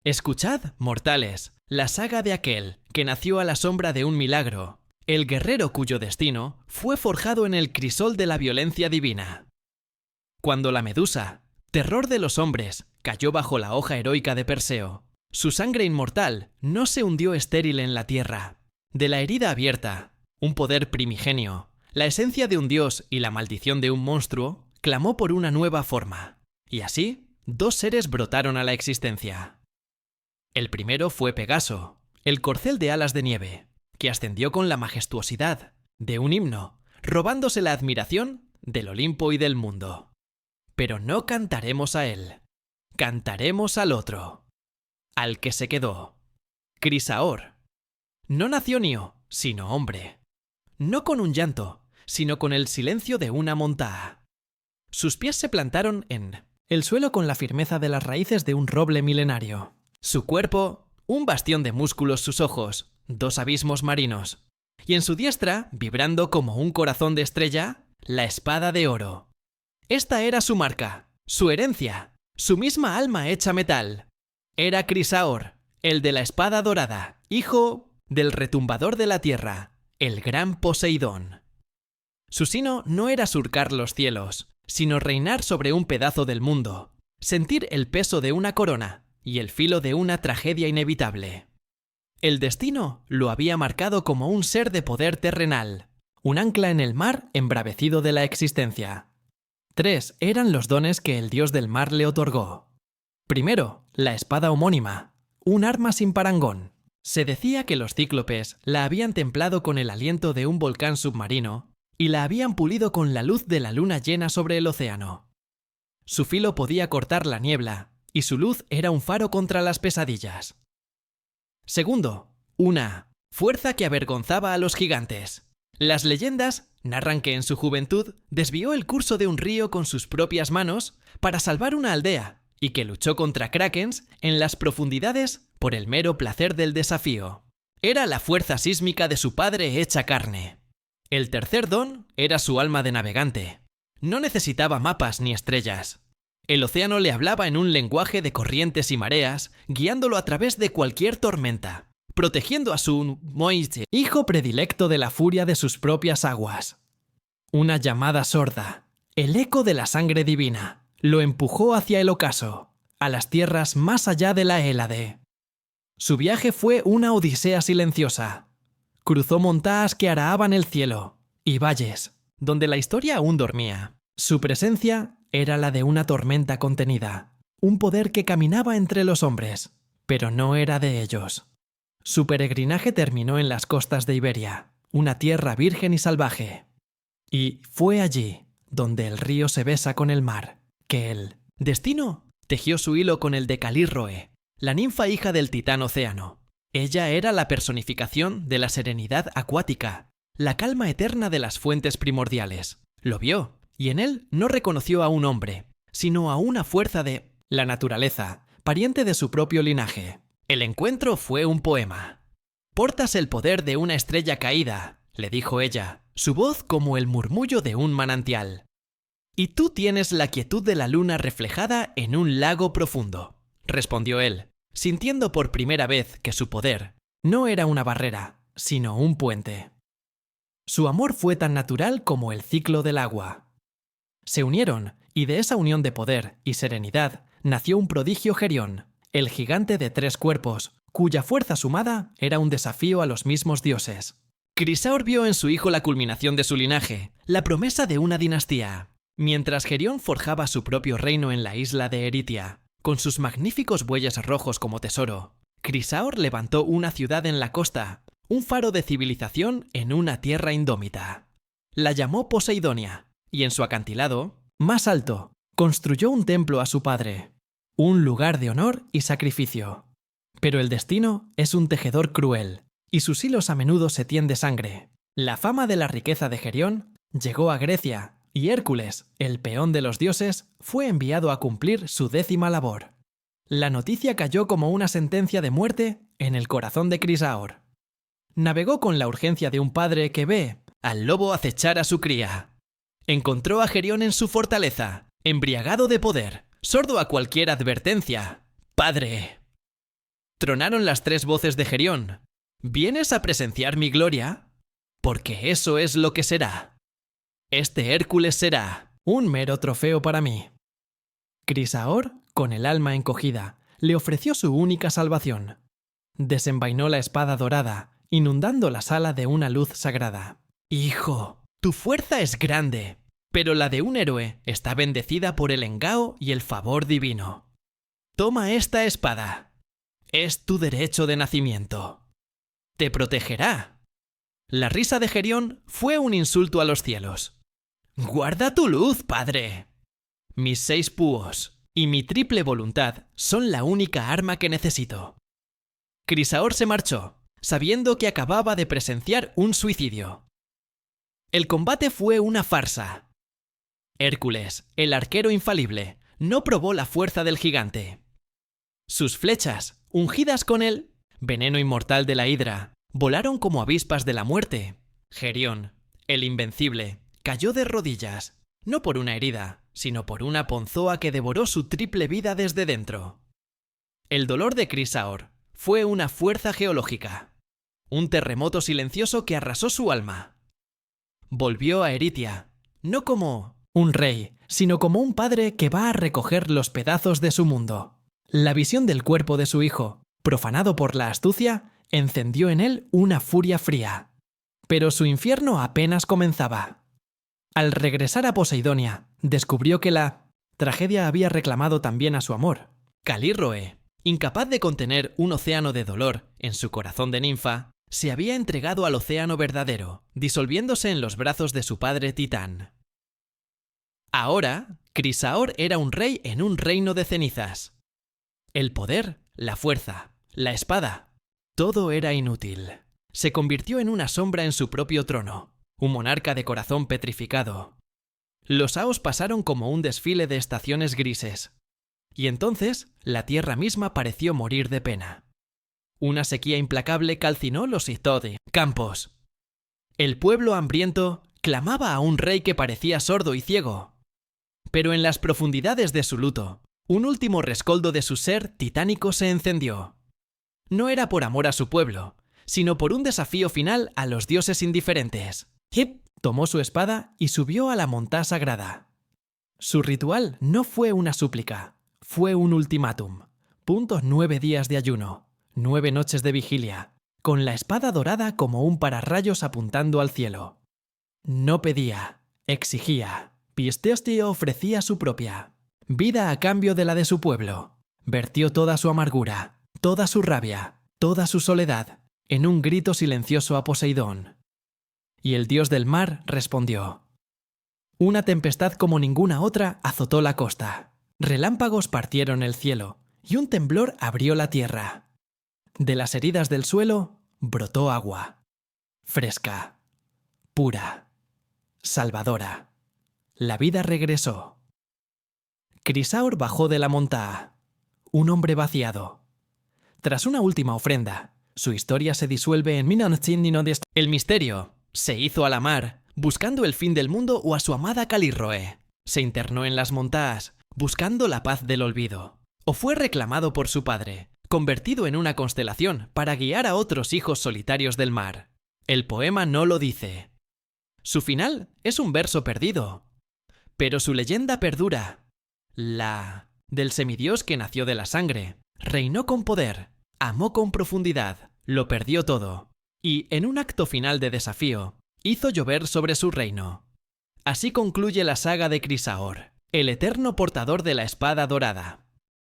Escuchad, mortales, la saga de aquel que nació a la sombra de un milagro, el guerrero cuyo destino fue forjado en el crisol de la violencia divina. Cuando la Medusa, terror de los hombres, cayó bajo la hoja heroica de Perseo, su sangre inmortal no se hundió estéril en la tierra. De la herida abierta, un poder primigenio, la esencia de un dios y la maldición de un monstruo, clamó por una nueva forma. Y así, dos seres brotaron a la existencia. El primero fue Pegaso, el corcel de alas de nieve, que ascendió con la majestuosidad de un himno, robándose la admiración del Olimpo y del mundo. Pero no cantaremos a él, cantaremos al otro, al que se quedó, Crisaor. No nació Nio, sino hombre. No con un llanto, sino con el silencio de una montaña. Sus pies se plantaron en el suelo con la firmeza de las raíces de un roble milenario. Su cuerpo, un bastión de músculos, sus ojos, dos abismos marinos. Y en su diestra, vibrando como un corazón de estrella, la espada de oro. Esta era su marca, su herencia, su misma alma hecha metal. Era Crisaor, el de la espada dorada, hijo del retumbador de la tierra, el gran Poseidón. Su sino no era surcar los cielos, sino reinar sobre un pedazo del mundo, sentir el peso de una corona y el filo de una tragedia inevitable. El destino lo había marcado como un ser de poder terrenal, un ancla en el mar embravecido de la existencia. 3 eran los dones que el dios del mar le otorgó. Primero, la espada homónima, un arma sin parangón. Se decía que los cíclopes la habían templado con el aliento de un volcán submarino y la habían pulido con la luz de la luna llena sobre el océano. Su filo podía cortar la niebla y su luz era un faro contra las pesadillas. Segundo, una fuerza que avergonzaba a los gigantes. Las leyendas narran que en su juventud desvió el curso de un río con sus propias manos para salvar una aldea y que luchó contra krakens en las profundidades por el mero placer del desafío. Era la fuerza sísmica de su padre hecha carne. El tercer don era su alma de navegante. No necesitaba mapas ni estrellas. El océano le hablaba en un lenguaje de corrientes y mareas, guiándolo a través de cualquier tormenta, protegiendo a su Moiche, hijo predilecto de la furia de sus propias aguas. Una llamada sorda, el eco de la sangre divina, lo empujó hacia el ocaso, a las tierras más allá de la Hélade. Su viaje fue una odisea silenciosa. Cruzó montañas que arahaban el cielo, y valles, donde la historia aún dormía. Su presencia era la de una tormenta contenida, un poder que caminaba entre los hombres, pero no era de ellos. Su peregrinaje terminó en las costas de Iberia, una tierra virgen y salvaje. Y fue allí, donde el río se besa con el mar, que el destino tejió su hilo con el de Calírroe, la ninfa hija del titán océano. Ella era la personificación de la serenidad acuática, la calma eterna de las fuentes primordiales. Lo vio, y en él no reconoció a un hombre, sino a una fuerza de la naturaleza, pariente de su propio linaje. El encuentro fue un poema. «Portas el poder de una estrella caída», le dijo ella, su voz como el murmullo de un manantial. «Y tú tienes la quietud de la luna reflejada en un lago profundo», respondió él, sintiendo por primera vez que su poder no era una barrera, sino un puente. Su amor fue tan natural como el ciclo del agua. Se unieron, y de esa unión de poder y serenidad nació un prodigio Gerión, el gigante de 3 cuerpos, cuya fuerza sumada era un desafío a los mismos dioses. Crisaor vio en su hijo la culminación de su linaje, la promesa de una dinastía. Mientras Gerión forjaba su propio reino en la isla de Eritia, con sus magníficos bueyes rojos como tesoro, Crisaor levantó una ciudad en la costa, un faro de civilización en una tierra indómita. La llamó Poseidonia, y en su acantilado, más alto, construyó un templo a su padre, un lugar de honor y sacrificio. Pero el destino es un tejedor cruel, y sus hilos a menudo se tiende sangre. La fama de la riqueza de Gerión llegó a Grecia, y Hércules, el peón de los dioses, fue enviado a cumplir su 10ª labor. La noticia cayó como una sentencia de muerte en el corazón de Crisaor. Navegó con la urgencia de un padre que ve al lobo acechar a su cría. Encontró a Gerión en su fortaleza, embriagado de poder, sordo a cualquier advertencia. «Padre». Tronaron las 3 voces de Gerión. ¿Vienes a presenciar mi gloria? Porque eso es lo que será. Este Hércules será un mero trofeo para mí. Crisaor, con el alma encogida, le ofreció su única salvación. Desenvainó la espada dorada, inundando la sala de una luz sagrada. Hijo, tu fuerza es grande, pero la de un héroe está bendecida por el engao y el favor divino. Toma esta espada. Es tu derecho de nacimiento. Te protegerá. La risa de Gerión fue un insulto a los cielos. ¡Guarda tu luz, padre! Mis 6 púos y mi triple voluntad son la única arma que necesito. Crisaor se marchó, sabiendo que acababa de presenciar un suicidio. El combate fue una farsa. Hércules, el arquero infalible, no probó la fuerza del gigante. Sus flechas, ungidas con el veneno inmortal de la hidra, volaron como avispas de la muerte. Gerión, el invencible, cayó de rodillas, no por una herida, sino por una ponzoa que devoró su triple vida desde dentro. El dolor de Crisaor fue una fuerza geológica, un terremoto silencioso que arrasó su alma. Volvió a Eritia, no como un rey, sino como un padre que va a recoger los pedazos de su mundo. La visión del cuerpo de su hijo, profanado por la astucia, encendió en él una furia fría. Pero su infierno apenas comenzaba. Al regresar a Poseidonia, descubrió que la tragedia había reclamado también a su amor. Calírroe, incapaz de contener un océano de dolor en su corazón de ninfa, se había entregado al océano verdadero, disolviéndose en los brazos de su padre Titán. Ahora, Crisaor era un rey en un reino de cenizas. El poder, la fuerza, la espada, todo era inútil. Se convirtió en una sombra en su propio trono, un monarca de corazón petrificado. Los Aos pasaron como un desfile de estaciones grises. Y entonces, la tierra misma pareció morir de pena. Una sequía implacable calcinó los Ithodi campos. El pueblo hambriento clamaba a un rey que parecía sordo y ciego. Pero en las profundidades de su luto, un último rescoldo de su ser titánico se encendió. No era por amor a su pueblo, sino por un desafío final a los dioses indiferentes. Hip tomó su espada y subió a la montaña sagrada. Su ritual no fue una súplica, fue un ultimátum. 9 días de ayuno, 9 noches de vigilia, con la espada dorada como un pararrayos apuntando al cielo. No pedía, exigía. Pisteostia ofrecía su propia vida a cambio de la de su pueblo. Vertió toda su amargura, toda su rabia, toda su soledad, en un grito silencioso a Poseidón. Y el dios del mar respondió. Una tempestad como ninguna otra azotó la costa. Relámpagos partieron el cielo, y un temblor abrió la tierra. De las heridas del suelo brotó agua. Fresca, pura, salvadora. La vida regresó. Crisaor bajó de la montaña, un hombre vaciado. Tras una última ofrenda, su historia se disuelve en el misterio. Se hizo a la mar, buscando el fin del mundo o a su amada Calírroe. Se internó en las montañas, buscando la paz del olvido. O fue reclamado por su padre, convertido en una constelación para guiar a otros hijos solitarios del mar. El poema no lo dice. Su final es un verso perdido. Pero su leyenda perdura. La del semidios que nació de la sangre, reinó con poder, amó con profundidad, lo perdió todo, y en un acto final de desafío, hizo llover sobre su reino. Así concluye la saga de Crisaor, el eterno portador de la espada dorada.